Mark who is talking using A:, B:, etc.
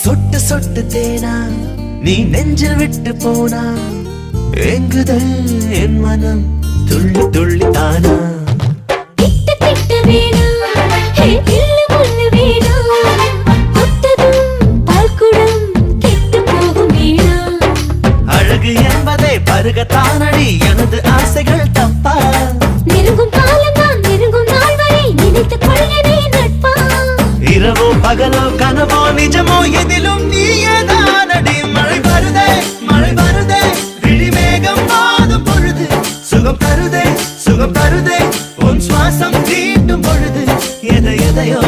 A: சொட்டு சொட்டு தேனா நீ நெஞ்சில் விட்டு போனா எங்குதல் என் மனம் துள்ளி துள்ளி தானா
B: திட்ட திட்ட வேணா இல்லு முள்ளு வேணா ஒத்ததும் பால்குடம் கெட்டு போகும் வீணா
A: அழகு என்பதை பருகத்தானடி எனது ஆசைகள் தப்பா
B: நெருங்கும் காலம் தான் நெருங்கும் நாள் வரை நினைத்துக் கொள்கிறே நட்பா
A: இரவோ பகலோ கனவோ நிஜமோ எதிலும் நீயேதானடி மழை வருதே விழிமேகம் மாதும் பொழுது சுகம் தருதே உன் சுவாசம் தீண்டும் பொழுது எதையோ